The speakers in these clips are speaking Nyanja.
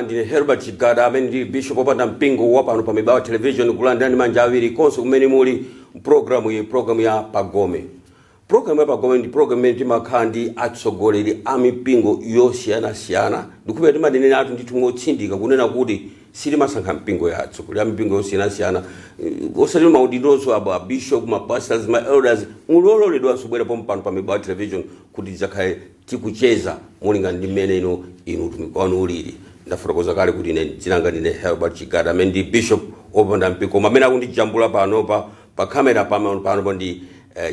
ndine Herbert Chigada amene ndi bishop opanda mpingo wapano pa Mibawa television kulandani manja awiri konse kumene muli programu ya Pagome. Programu ya Pagome ndi programu imene timakhala ndi atsogoleri a mipingo yosiyanasiyana ndikupita timanenera athu ndithu motsindika kunena kuti sitimasankha mpingo yathu kuli mipingo yosiyanasiyana osati maudindoso aba bishop ma pastors ma elders mulololedwa asubwera pompano pa Mibawa television kuti tizakhale tikucheza mulingana ndi mmene inu utumiki wanu ulili. Ndafotokoza kale kuti ine dzinanga ndine Herbert Chigada amene ndi bishop opanda mpingo amene akundijambula pano pa kamera pano ndi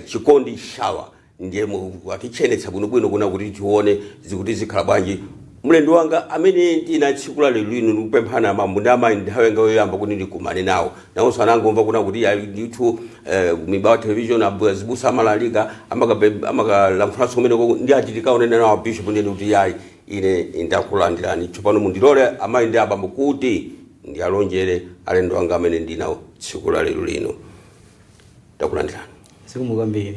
Chikondi Shawa ndiye atichenetsa bwinobwino kuna kuti tione zikuti zikhala bwanji. Mlendo wanga amene ndinatsikula lero lino ndikupemphana mambo ndi amayi nthawi yanga yoyamba kuti ndikumane nawo nawonso anangomva kuna kuti ndithu Mibawa television abusa amalalika amakalankhulaso kumene ndi achitika onena nawo bishop ndiye kuti yayi ine ndakulandirani tsopano mundilole amayi ndi abambo kuti ndiyalonjere alendo wanga amene ndinawo tsiku la lero lino. Ndakulandirani sikumukambiri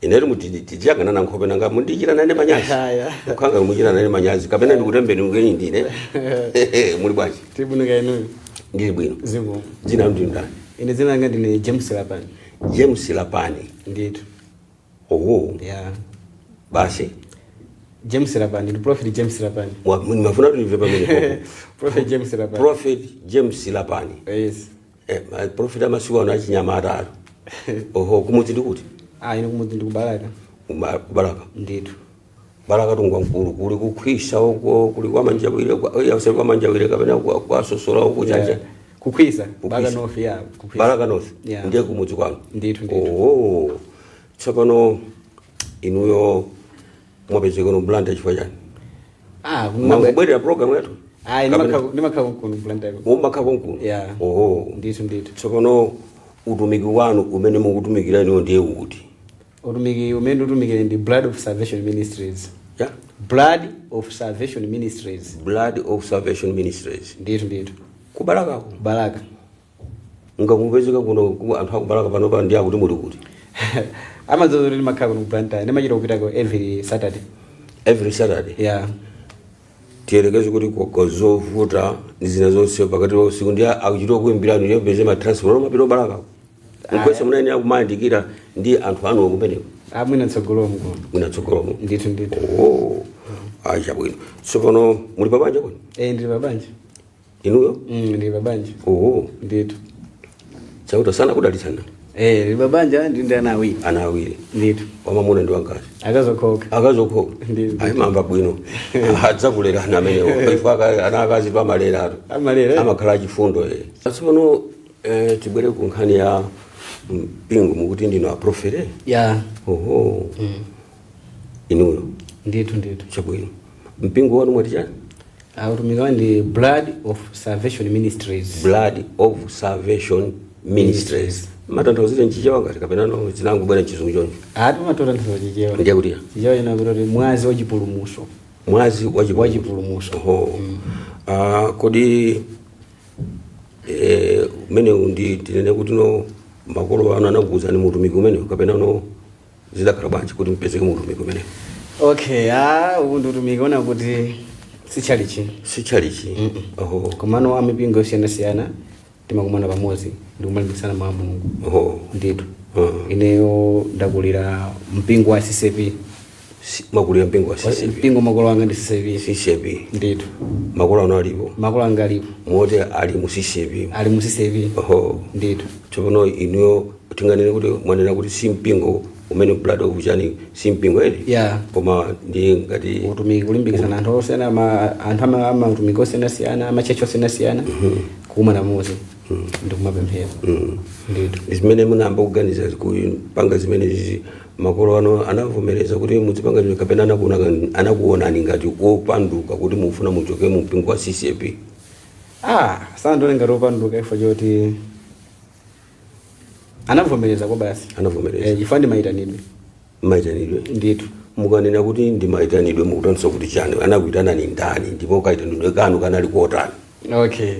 inetu mutijagana na nkhope nanga mundichira nane manyazi ukhanga muchira nane manyazi kapena ndikutembeni ngeni ndine muli bwanji tibunika inu ndili bwino zimu dzina ndi ndani ine dzina langa ndine James Lapani. James Lapani nditu yeah basi James Lapani ndi Prophet James Lapani mafuna tulive pamene Prophet James Lapani James Lapani yes prophet amasiwa na chinyamata kumudzi ndikuti ine kumudzi ndikubalaka kubalaka nditu balaka tungwa mkulu kuli kukhwisa uko kuli kwa manjawire yasema manjawire kapena kwa sosola uko chacha kukhwisa balaka north ya kukhwisa balaka north ndiye kumudzi kwanu nditu tsopano inuyo mwapezeka no blanda chifukwa chani kunabwera program yetu nimakha kuno blanda umakha kuno yeah nditu tsopano utumiki wanu umene mukutumikira ino ndiye kuti utumiki umene utumikira ndi Blood of Salvation Ministries. Yeah, Blood of Salvation Ministries. Blood of Salvation Ministries nditu kubalaka balaka ngakumvezeka kuno anthu akubalaka pano pa ndiye kuti muli kuti amazori makha kuno blanda nemachita kupita ko every Saturday yeah tiyerekeze kuti kozovuta zina zonse pakati pa usiku ndiye akuchita kuimbirana ndiye beze ma transfer mapiro balaka mkwese munene akumayandikira ndi anthu anu okumeneko mwina tsogolomo nditu acha bwino tsopano muli pabanja kodi ndili pabanja inuyo ndili pabanja nditu chauta sana kudalisana ndili pabanja ndi ana awiri nditu wamamuna ndi wangazi akazokhoka ayi mamba bwino adzakulerana amenewo ifa ana akazi pamalera amakhala chifundo tsopano tibwere ku nkhani ya mpingo mukuti ndino aprofere yeah inuyo nditu chabwino mpingo wanu mwati chani utumiki wanu ndi Blood of Salvation Ministries. Blood of Salvation Ministries matanthauzire nchichewa ngati kapena no zinangu bwana chizungu chonje matanthauzire chichewa ndiye kuti chichewa ina kuti mwazi wachipulumuso kodi mene undi tinene kuti no makolo anu anakuza ni mutumiki umene kapena no zidakhala bwanji kuti mpezeke mutumiki umene okay undi utumiki ona kuti sichalichi komano amipingo yosiyanasiyana timakumana pamodzi ndikumalimbikitsana mawu a Mulungu nditu ineyo ndakulira mpingo wa CCP makulira mpingo wa CCP mpingo makolo anga ndi CCP nditu makolo anu alipo makolo anga alipo moti ali mu CCP nditu tsopano inuyo tinganene kuti mwanena kuti si mpingo umene Blood of chani si mpingo ene yeah koma ndi ngati utumiki kulimbikitsana anthu osiyana anthu ama utumiki osiyanasiyana amachechi osiyanasiyana kukumana pamodzi ndikumapemphera nditu zimene munayamba kuganiza kupanga zimene zizi makolo ano anavomereza kuti muzipanga zimene kapena anakuonani ngati opanduka kuti mufuna muchoke mu mpingo wa CCP sana ndone ngati opanduka ifo choti anavomereza kwa basi chifandi maitanidwe nditu mukanena kuti ndi maitanidwe mukutanso kuti chani anakuitana ni ndani ndipo kaitanidwe kanu kanali kuotani okay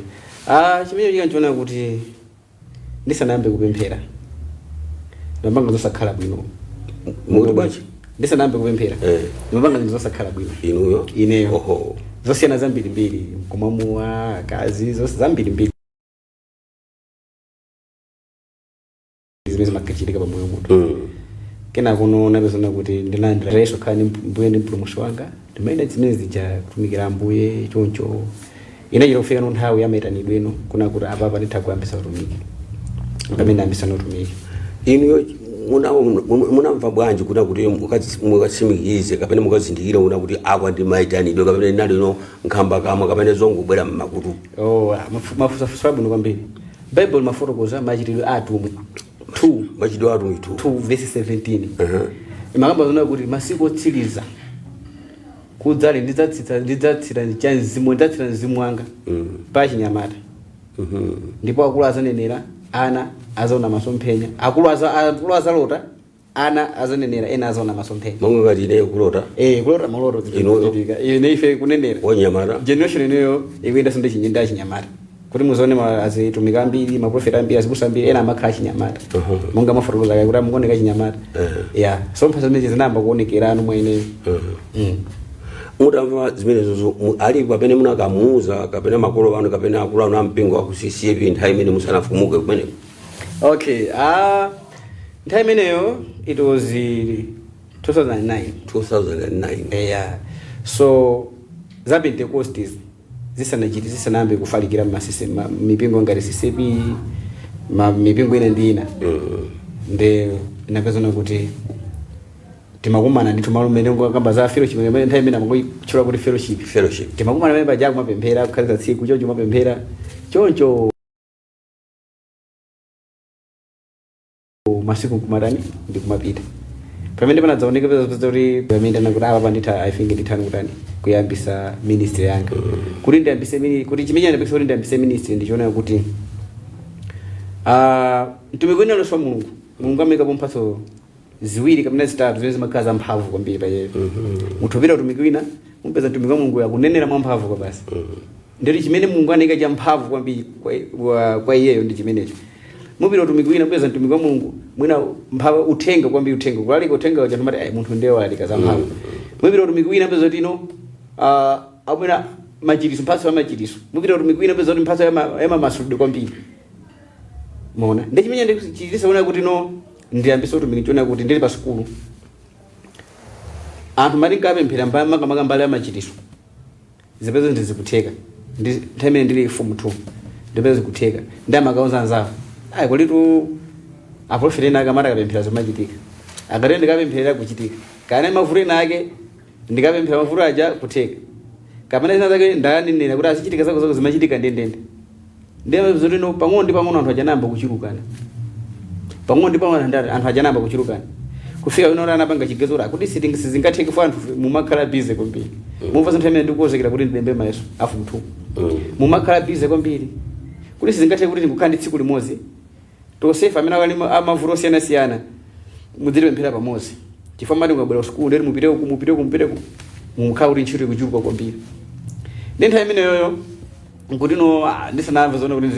chimene chikanchiona kuti ndisanayambe kupemphera ndamanga zosakhala bwino mukuti bwachi ndisanayambe kupemphera ndamanga zosakhala bwino inuyo ineyo zosiyana zambirimbiri kumamua akazi zonse zambirimbiri zimene zimachitika pa moyo munthu. Kena kuno napezana kuti ndinalandira reso khani mbuye ndi mpulumutsi wanga ndimaenda zimene zija kutumikira mbuye choncho inachita kufika no nthawi yamaitanidwe ino kuna kuti apapa nditha kuyambisa utumiki pamene ambisa utumiki. Inu munamva bwanji kuna kuti mukatsimikize kapena mukazindikira una kuti akwa ndi maitanidwe kapena nali no nkhamba kamwe kapena zongobwera mmakutu? Mafusa bwino kwambiri. Bible mafotokoza machitidwe atumwi 2 machitidwe atumwi 2 verse 17. Imakamba zona kuti masiku otsiriza kudzali ndidzatsira mzimu wanga pa chinyamata. Ndipo akulu azanenera, ana azaona masomphenya, akulu azalota, ana azanenera, ena azaona masomphenya. Monga ngati ine kulota? Kulota maloto zichitika. Ine ife kunenera. Wanyamata. Generation ineyo ikuyenda sonde chinyinda chinyamata. Kuti muzoone azitumika ambiri, maprofeta ambiri, azibusa ambiri, ena amakhala chinyamata. Monga mafotokoza kaya kuti amukoneka chinyamata. Yeah. So mphatso zimene zinamba kuonekera anu mweneyo. Mutamva zimenezo ali kapene munakamuza kapena makolo wanu kapena akulu anu ampingo aku CCP nthawi imene musanafumuke kumene? Okay, nthawi imeneyo it was 2009. Yeah. So za Pentecost zisanambe kufalikira mipingo ngati CCP, mipingo ina ndi ina. Nde napezana kuti timakumana ndi tumalume ngamba za fellowship imene nthawi imene amangochula kuti fellowship. Timakumana pamene paja kumapemphera kukhaliza tsiku choncho mapemphera choncho masiku kumatani ndi kumapita. Pamene panadzaoneka peza kuti pamene ndanakuti apa nditha I think ndithani kutani kuyambisa ministry yanga. Kuti ndiyambise kuti chimene ndiyambise kuti ndiyambise ministry ndichiona kuti mtumiki wina loswa Mulungu amekapo mphatso ziwiri kapena zitatu zimene zimakhala mphamvu kwambiri pa iyeyo. Munthu upita utumiki wina umpeza mtumiki wa Mulungu yakunenera mwamphamvu kwa basi. Ndiri chimene Mulungu anayika cha mphamvu kwambiri kwa iyeyo ndi chimenecho. Mupita utumiki wina umpeza mtumiki wa Mulungu mwina mphamvu uthenga kwambiri uthenga. Kulalika uthenga wacha tumati munthu ndiye walika za mphamvu. Mupita utumiki wina umpeza kuti abwera machiriso mphatso ya machiriso. Mupita utumiki wina umpeza kuti mphatso ya masulidwe kwambiri. Mona ndi chimene ndichisaona kuti ndiyambisa utumiki chiona kuti ndili pa sukulu anthu mati nkapemphera mbali ya machiriso zipeza ndizikutheka nthawi imene ndili form 2 ndipeza zikutheka ndi amakauza anzawo kulitu aprofeti ena akamati akapemphera zomachitika akati ndikapemphera kuchitika kana mavuto ena ake ndikapemphera mavuto aja kutheka kapena zina zake ndanenera kuti azichitika zako zimachitika ndendende ndiye zoti pang'ono ndi pang'ono anthu ajanamba kuchulukana. Pang'ono ndi pang'ono anthu ajanamba kuchulukana. Kufika ino anapanga chigezo ra kuti sizingatheke for anthu mumakhala busy kwambiri. Mumva zinthu imene ndikukozekera kuti ndembe mayeso afu mthu. Mumakhala busy kwambiri. Kuti sizingatheke kuti ndikukhala ndi tsiku limodzi. Tosefa amene ali amavuto osiyana mudzire pemphera pamodzi. Chifukwa mati mukabwera ku skulu ndi mupite ku mukhala kuti ntchito ikuchuluka kwambiri. Ndi nthawi imeneyo nkuti ndisanamva zona kuti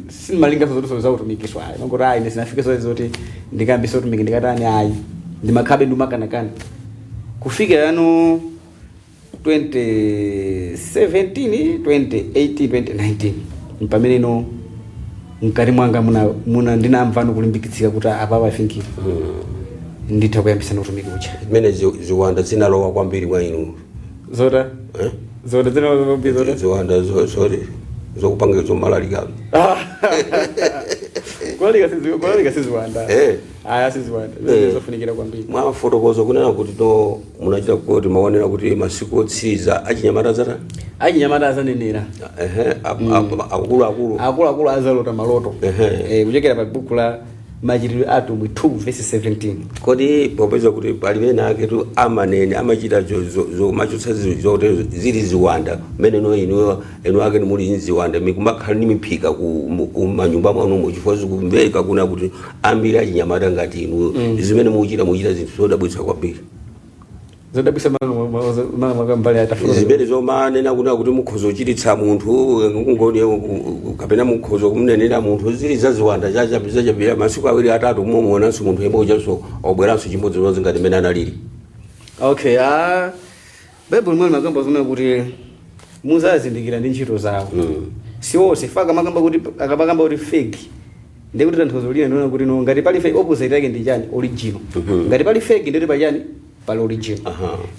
sindimalinga zoto za utumikiswa ayi ngoti ayi ndisinafike zoti ndikambisa utumiki ndikatani ndimakhabe ndimakanakana kufika 2017 2018 2019 pamene mkati mwanga muna ndinamva kulimbikitsika kuti apa I think nditha kuyambisa utumiki ucha zimene ziwanda zinalowa kwambiri mwa inu zota zota zinalowa kwambiri zota ziwanda zokupanga zomalalika kwalika siziwanda siziwanda zofunikira kwambiri mwa fotokozo kunena kuti munachita kuti maonera kuti masiku otsiriza achinyamata azanenera akulu azalota maloto kuchokera pa buku la machitidwe atumwi 2 verse 17. Kodi popeza kuti pali ena ake tu amanene amachita zomachotsa zili ziwanda mmene eno ake muli ziwanda mikumakhala ni miphika ku manyumba mwanu chifukwa zikumveka kuna kuti ambiri achinyamata ngati inu zimene muchita zinthu zodabwitsa kwambiri zodabwitsa mbali atafuna zimene zomanena kuna kuti mukhozo chititsa munthu ngoni kapena mukhozo kumnenera munthu zili zaziwanda chapira masiku awiri atatu mumonanso munthu yemwejanso obweranso chimodzi zingati mmene analili. Okay, Bible mwene makamba zimene kuti muzazindikira ndi ntchito zawo si onse faka akapakamba kuti fake ndikuti tanthauzo lina ndiona kuti no ngati pali fake opposite yake ndi chani original ngati pali fake ndikuti pachani pali original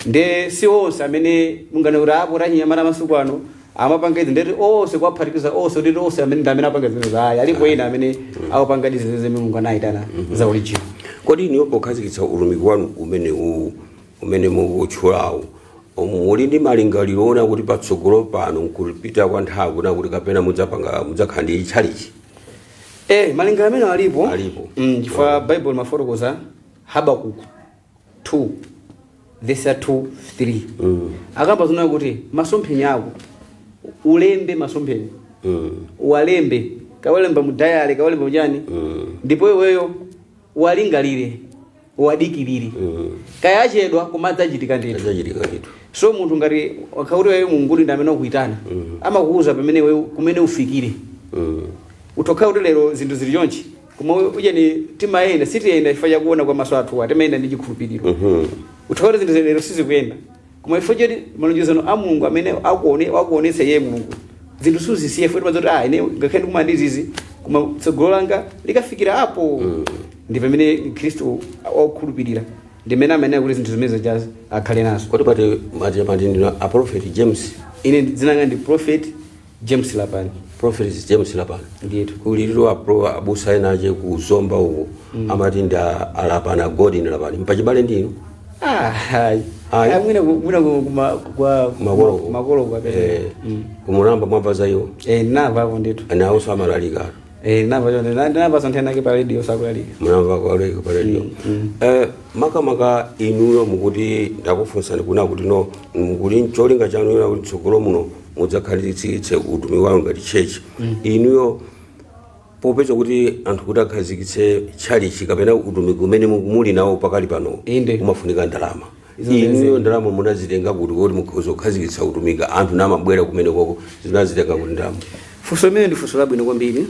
nde si onse amene mungana kuti apo tachinyamata masuku ano amapanga izi ndeti onse kwaphatikiza onse kuti onse amene ndi amene apanga zinthu zayi alipo ena amene akupanga izi zimene mulungu anayitana za original. Kodi iniwo pokhazikitsa utumiki wanu umene mukutchulawo muli ndi malingaliro ona kuti patsogolo pano nkupita kwa nthawi kuna kuti kapena mudzakhala ndi chalichi? Malingaliro amene alipo chifukwa Bible mafotokoza Habakuku 2 verse 2-3 akamba zina kuti masomphenya ako ulembe masomphenya walembe kawalemba mudayale kawalemba mujani ndipo iweyo walingalire wadikirire kaya achedwa kumadzachitika ndithu. So munthu ngati wakauti wewe Mulungu ndi amene akuitana amakuuza pamene wewe kumene ufikire utokha kuti lero zinthu zili chonchi koma ujeni timayenda sitiyenda ifa yakuona kwa maso athu timayenda ndi chikhulupiriro utokha kuti zinthu lero sizikuyenda koma ifa choti malonjezano a Mulungu amene akuonetsa yeye Mulungu zinthu suzisiye futi mazoti ine ngakhale ndikumandirizi koma tsogolo langa likafikira apo ndi pamene Khristu wakukhulupirira ndi mene amene kuti zinthu zimene zajazi akhale nazo. Kodi pati ndino a prophet James ine dzina langa ndi prophet James Lapani. Prophet James Lapani ndiyetu kuliro abusa ena aje kuzomba uko amati nda alapana Godin Lapani mpachibale ndino mwina kwa makolo kwa pete kumuramba mwamba zayo nava hapo nditu nawo samalalika nava jonde nava sonthena ke pa radio sakulalika munamba kwa radio pa radio maka inuyo mukuti ndakufunsani kuna kuti no mukuti ncholinga chanu yona kuti tsogolo muno mudzakhazikitse utumiki wanu ngati chechi inuyo popeza kuti anthu kuti akhazikitse chalichi kapena utumiki umene muli nawo pakali pano kumafunika ndalama. Inuyo ndalama munazitenga kuti mukhoza kukhazikitsa utumiki anthu namabwera kumene koko zinazitenga kuti ndalama? Funso limene ndi funso labwino kwambiri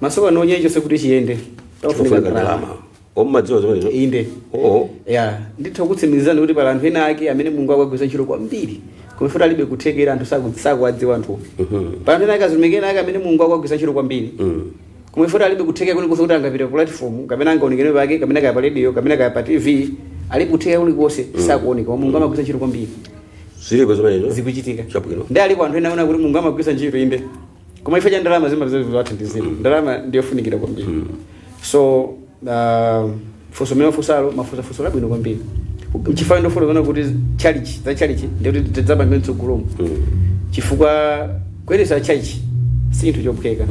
masowa nonyecho sekuti chiyende tafunika ndalama omumadziwa zimenezo inde nditha kutsimikizani kuti pala anthu ena ake amene Mulungu akagwiritsa ntchito kwambiri kumifuta alibe kuthekera anthu sakuwadziwa anthu pala anthu ena ake azimekena ake amene Mulungu akagwiritsa ntchito kwambiri kumifuta alibe kuthekera kuti angapita ku platform kapena angaonekere pake kapena kaya pa radio kapena kaya pa TV alibe kuthekera kulikonse sakuoneka koma Mulungu amagwiritsa ntchito kwambiri zilipo zimenezo zikuchitika ndi alipo anthu ena aona kuti Mulungu amagwiritsa ntchito inde koma ife cha ndalama zimathandizira ndalama ndiyofunikira kwambiri so funso mene mafusalo mafuso labwino kwambiri chifukwa ndofuna kuona kuti chalichi ndikuti tidzapanga mtsogolomo chifukwa kuyendetsa chalichi si chinthu chophweka.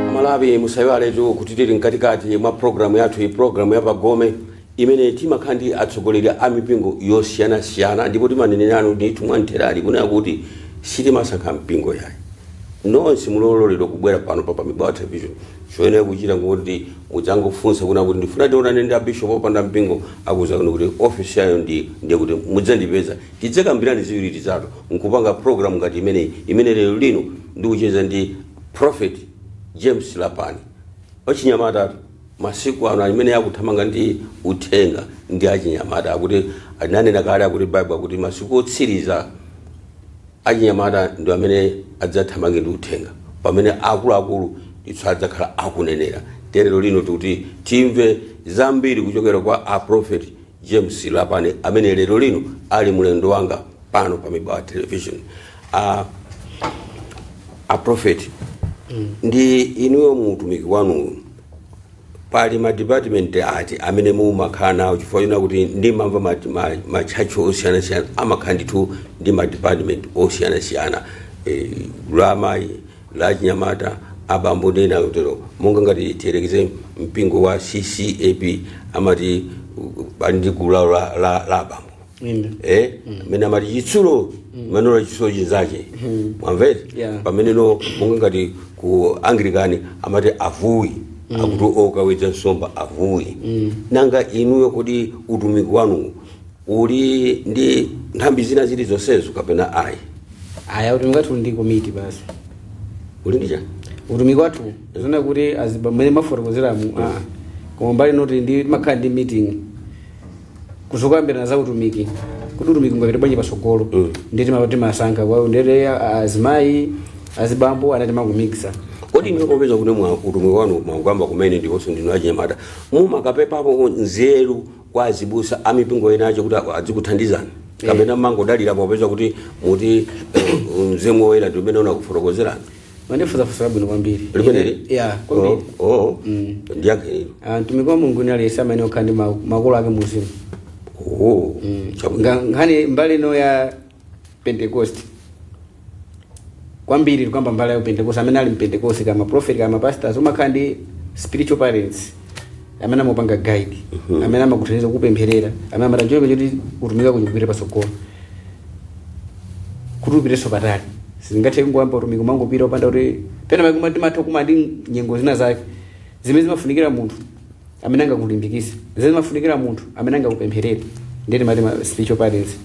Amalawi musayiwaletu kuti tili mkatikati mwa programu yathu programu ya Pagome imene timakhala ndi atsogoleri a mipingo yosiyanasiyana ndipo timanenera ndithu mwamtheradi kunena kuti sitimasankha mpingo yayi nonse mulololedwa kubwera pano pa Mibwawa Television choyenera kuchita ngokuti mudzangofunsa kuna kuti ndifuna ndionane ndi abishop opanda mpingo akuza kuti office yayo ndiye kuti mudzandipeza tidzakambirani ziwiri tizatu nkupanga program ngati imene lero lino ndikucheza ndi Prophet James Lapani wachinyamata masiku ano amene akuthamanga ndi uthenga ndi achinyamata akuti ananena kale akuti Bible akuti masiku otsiriza achinyamata ndi amene adzathamange ndi uthenga pamene akuluakulu ndithu adzakhala akunenera. Lero lino kuti timve zambiri kuchokera kwa a Prophet James Lapani amene lero lino ali mulendo wanga pano pa Mibwawa Television. A Prophet ndi inuyo muutumiki wanu pali ma department ati amene mumakhala nawo chifukwa kuti ndimamva machacho osiyanasiyana amakhala ndithu ndi ma department osiyanasiyana la amayi la chinyamata abambo ndi ena kutero monga ngati tiyerekeze mpingo wa CCAP amati pali ndi gulu la abambo mene amati chitsulo manola chitsulo chinzache mwamvere pamene monga ngati ku Anglikani amati avuyi akuti okawedza nsomba avuyi nanga inuyo kuti utumiki wanu uli ndi nthambi zina zili zonsezo kapena ayi utumiki wathu ndi komiti basi uli ndi chani utumiki wathu zona kuti azibamene mafotokozeramu koma mbali noti ndi makhala ndi meeting kuzokambirana za utumiki kuti utumiki ungapite bwanji pasogolo nditi mapati masankha kwa ndete azimayi azibambo anati makumikisa kodi ndikopeza kuti utumiki wanu mwakamba kumene ndiponso ndinu achinyamata mumakapepapo nzeru kwa azibusa amipingo enacho kuti azikuthandizani kapena mangodalira popeza kuti muti mzimu woyera ndimene unakufotokozerani mandifuzafuza bwino kwambiri limeneli kwambiri ndiyake mtumiki wa Mulungu ni aliyesa amene okhala ndi makolo ake muzimu nkhani mbali ino ya Pentecost kwambiri kwamba mbali ya Pentecost amene ali mpentecost kama prophet kama pastors umakhala ndi spiritual parents amene amapanga guide amene amakuthandiza kupempherera amene amatanjoka kuti utumika kunyukire pasogolo kuti upiteso patali singathe kungwamba utumiki mangopita upanda kuti pena makumati kumati nyengo zina zake zimene zimafunikira munthu amene angakulimbikise zimene zimafunikira munthu amene angakupempherera ndine mati spiritual parents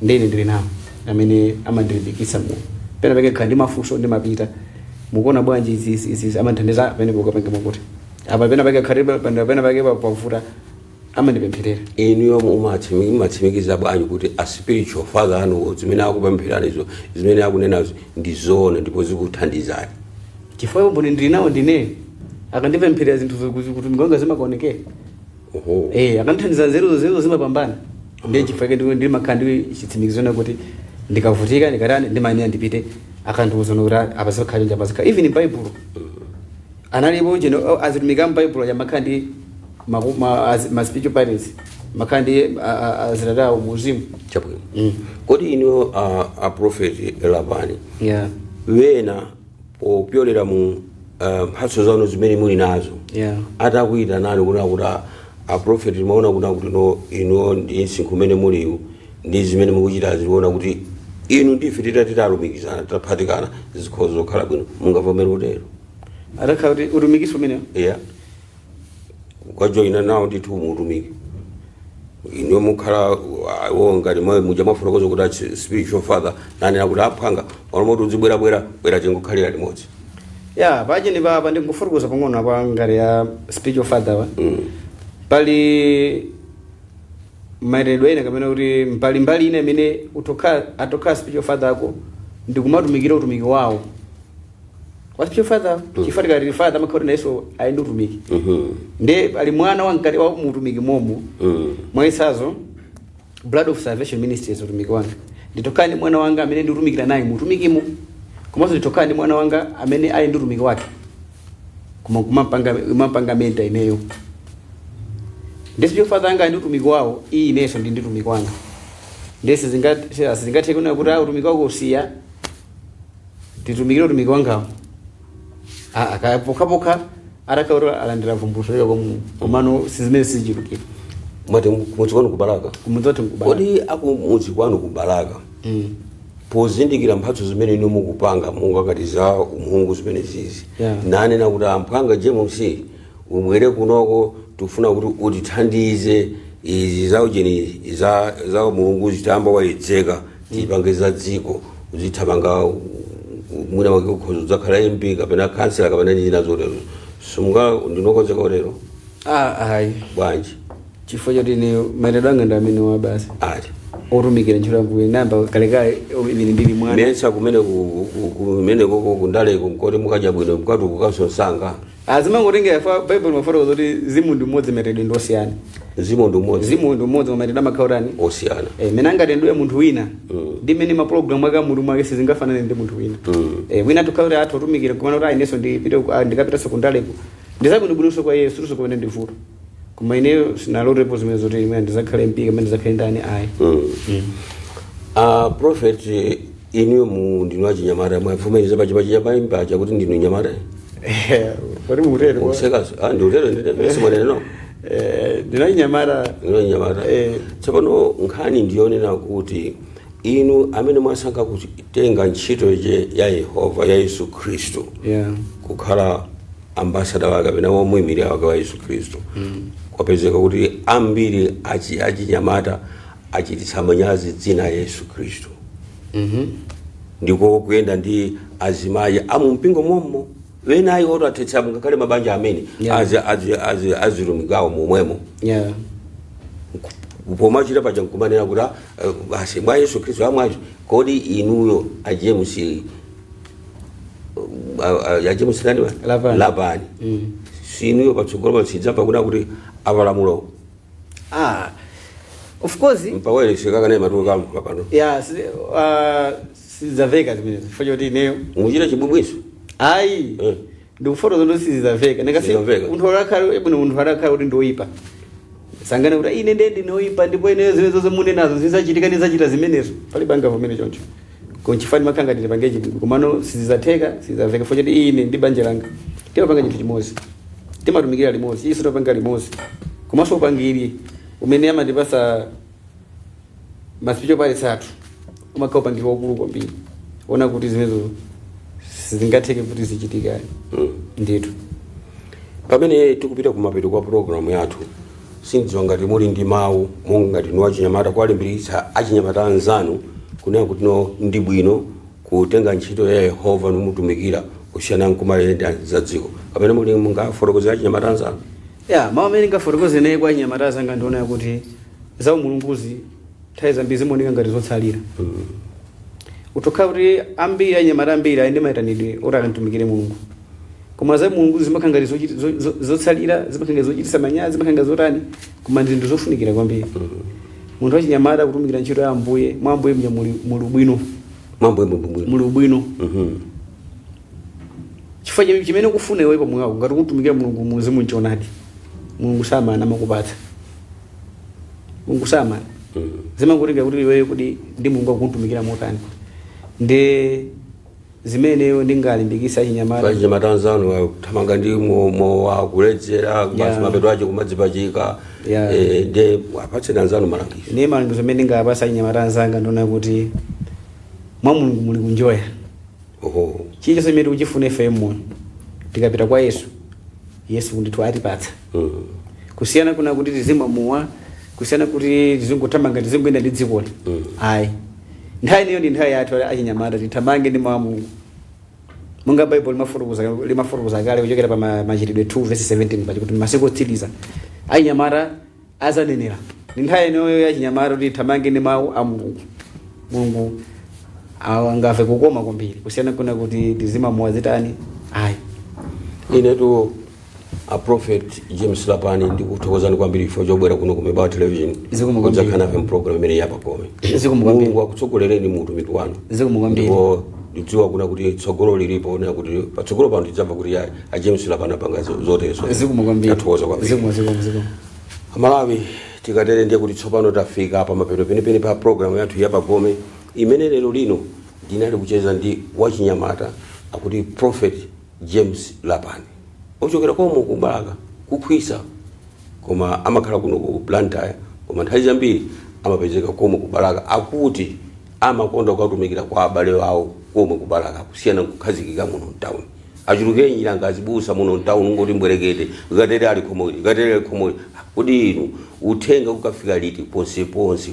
ndine ndili nawo amene amandilimbikisa munthu pena pake khala ndi mafunso ndi mapita mukuona bwanji izi amandithandiza pene pokapanga makuti apa pena pake khala pena pake pafuta amandipempherera inuyo mumatsimikiza bwanji kuti a spiritual father anu zimene akupempheranizo zimene akunenazo ndizona ndipo zikuthandizani chifukwa mboni ndili nawo ndine akandipempherera zinthu kuti ngonga zimakaonekera akandithandiza zeruzo zimapambana ndiye chifukwa ndili makhala ndi chitsimikizo kuti ndikavutika ndikatani ndimani andipite akandiuza kuti apazikhala njamba zikhala even in Bible analipo jeno azitumika mu Bible yamakhala ndi ma spiritual parents makhala ndi azitata umuzimu chabwino kodi ino a prophet Labani wena popyolera mu mphatso zanu zimene muli nazo atakuita nani kuti a prophet maona kuti no ino ndi nsinkhu mene muliwu ndi zimene mukuchita ziona kuti inu ndife titalumikizana taphatikana zikhozo zokhala bwino mungavomera utero atakhala kuti utumikiso umenewo ukajoyina nawo ndithu muutumiki ino mukhala ngati muja mafotokoza kuti spiritual father nanena kuti aphanga onomoti uzibwerabwera chingokhalira limodzi pachini papa ndikufotokoza pang'ono apa ngati ya spiritual father pali mayiredwe ine kapena kuti mbali ine amene atokhala spiritual father ako ndikumatumikira utumiki wawo wa spiritual father chifukwa kuti father amakhala nayenso ali ndi utumiki nde ali mwana wamkati wa muutumiki momo mwayisazo blood of salvation ministries utumiki wanga nditokhala ndi mwana wanga amene ndiutumikira naye muutumikimo komanso nditokhala ndi mwana wanga amene ali ndi utumiki wake kumapanga menta ineyo ndespiritual father anga ndi utumiki wawo iyi ineso ndi utumiki wanga ndese zingathe kuna kuti utumiki wako usiya nditumikire utumiki wangawo akapokha atakaura alandira vumbutso lero komano sizimene sizichulukira mwati kumudzi kwanu kubalaka kodi akumudzi kwanu kubalaka pozindikira mphatso zimene ino mukupanga mungakati za umulungu zimene zizi nanena kuti amphanga James umwere kunoko tufuna kuti utithandize izi zaujeni za umulungu zitamba wayedzeka tipange za dziko uzithamanga mwina wake ukhozo zakhala MP kapena kansela kapena njina zotero sunga ndinokonzeka lero ayi bwanji chifukwa choti ine mayiredwe anga ndi amene wa basi ati otumikira ntchito yambuye namba kalekale imene ndili mwana mensa kumene koko kundaleko mkoti mukaja bwino mkati ukasonsanga azimangotengera fa Bible mafotokoza kuti zimu ndi mmodzi mayiredwe ndi osiyana zimu ndi mmodzi mayiredwe amakhautani osiyana mene angatendwe munthu wina ndi mene maprogramu aka munthu mwake sizingafanane ndi munthu wina wina tukhauri athu otumikira kumana kuti ayineso ndikapita sekundaleko ndizabwinobwinonso kwa Yesu tuso kumene ndivuto koma ineyo sinalotepo zimene zoti imene ndizakhale MP kamene ndizakhale ndani ayi prophet inu ndinu achinyamata mwavumeniza pachinyamata kuti ndinu nyamata pari mutero usekaso ndiutero ndimweneno ndinanyamata tsopano nkhani ndiyonena kuti inu amene mwasankha kutenga ntchito ya Yehova ya Yesu Khristu kukhala ambasada wake kapena womuyimira wake wa Yesu Khristu kwapezeka kuti ambiri achinyamata achititsa manyazi dzina la Yesu Khristu ndiko kuyenda ndi azimayi amumpingo mommo wena ayi oti athetsa ngakhale mabanja amene azilumigawo momwemo pomachita paja nkumanena kuti basi mwa Yesu Khristu amwacho kodi inuyo a James nani Lapani sinuyo patsogolo sidzapa kuna kuti apalamulo of course mpawele sikakane matuka pano sizaveka zimenezo fojo kuti ineyo muchita chibubwiso ayi ndikufoto zondo sizaveka ndikasi munthu olakhala ebwino munthu alakhala kuti ndoyipa sangane kuti ine ndiye ndinoyipa ndipo ineyo zimenezo zomune nazo zizachitika ndizachita zimenezo palibe angavomere choncho konchifani makhanga ndine pange chibwino komano sizizatheka sizaveka fojo kuti ine ndi banja langa timapanga chinthu chimodzi timatumikira limodzi iso topanga limodzi komanso upangiri umene amatipasa masipito pale satu umakhala upangiri waukulu kwambiri ona kuti zimenezo zingatheke kuti zichitikane ndithu pamene tikupita kumapeto kwa programu yathu sindidziwa ngati muli ndi mawu monga ngati ni wachinyamata kuwalimbikitsa achinyamata anzanu kunena kuti no ndi bwino kutenga ntchito ya Yehova numutumikira kusiyana nkumalenda za dziko pamene muli mungafotokozera achinyamata anzanu mawu amene ngafotokoze naye kwa achinyamata azanga ndiona kuti za umulunguzi nthawi zambiri zimaoneka ngati zotsalira utokhala kuti ambiri achinyamata ambiri ali ndi mayitanidwe oti akamtumikire Mulungu koma za Mulungu zimakhala ngati zotsalira zimakhala ngati zochititsa manyazi zimakhala ngati zotani koma ndi zinthu zofunikira kwambiri munthu wachinyamata kutumikira ntchito ya Ambuye mwa Ambuye muli ubwino muli ubwino chifukwa chimene ukufuna iwe pamwe wako ngati kutumikira Mulungu muzimu nchonadi Mulungu samana amakupatsa Mulungu samana zimakutenga kuti iweyo kuti ndi Mulungu akutumikira motani ndi zimeneyo ndingalimbikitsa achinyamata anzanu kuthamanga ndi mowa kuledzera basi mapeto ache kumadzipachika ndi apatseni anzanu malangizo ne malangizo amene ndingapasa achinyamata anzanga ndiona kuti mwa Mulungu muli kunjoya chicho chimene tikuchifuna ife mmoyo tikapita kwa Yesu ndithu atipatsa kusiyana kuna kuti tizimamuwa kusiyana kuti tizingothamanga tizingoenda ndi dzikoli ayi nthawi ineyo ndi nthawi yathu achinyamata tithamange ndi mawu a Mulungu monga Bible limafotokoza kale kuchokera pa Machitidwe 2:17 paja kuti masiku otsiriza achinyamata azanenera ndi nthawi ineyo yachinyamata kuti tithamange ndi mawu a Mulungu angamve kukoma kwambiri kusiyana kuna kuti tizimamuwa zitani ayi inetu a Prophet James Lapani ndikuthokozani kwambiri chifukwa chobwera kuno ku Mebawa Television kudzakhala nafe program imene yapakome Mulungu akutsogolereni mu utumiki wanu ndipo ndidziwa kuna kuti tsogolo lilipo na kuti patsogolo pano tidzamva kuti a James Lapani apanga zotezo tathokoza kwambiri Amalawi tikatere ndiye kuti tsopano tafika pa mapeto penipeni pa program yathu yapakome imene lero lino ndinali kucheza ndi wachinyamata akuti Prophet James Lapani ochokera komo kubalaka kukhwisa koma amakhala kuno ku Blantyre koma nthawi zambiri amapezeka komo kubalaka akuti amakonda kutumikira kwa abale wawo komo kubalaka kusiyana kukhazikika muno town achuluke njira ngazibusa muno town ngoti mbwerekete ukatere ali khomoli kodi inu uthenga ukafika liti ponse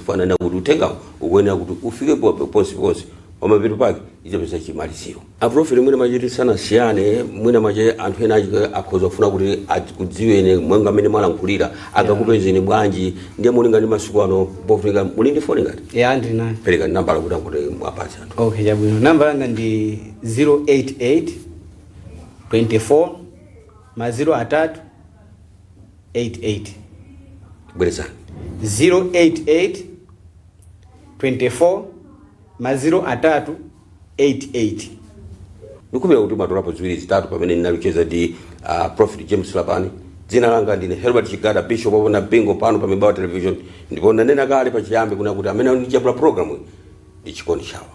fanana kuti uthenga ukuyenera kuti ufike ponse pamapeto pake ichapeza chimaliziro aprofili mwina machititsana siyane mwina mache anthu ena akhoza kufuna kuti akudziweni mwanga amene mwalankhulira akakupezeni bwanji ndiye mulinga ndi masiku ano pofunika muli ndi foni ngati ndinayo pereka nambala kuti akuti mwapatsa anthu okay chabwino namba yanga ndi 088 24 03 88 bwerezani 088 24 03 88 ndikupira kuti matolapo ziwiri zitatu pamene ndinalucheza ndi Prophet James Lapani dzina langa ndine Herbert Chigada Bishop wa Mpingo pano pa Mebawa Television ndipo nanena kale pachiyambi kuna kuti amene ndichapula program ndi chikondi chawo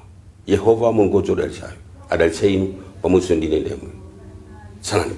Yehova Mulungu adalitsa inu pamodzi ndine ndemwe salani.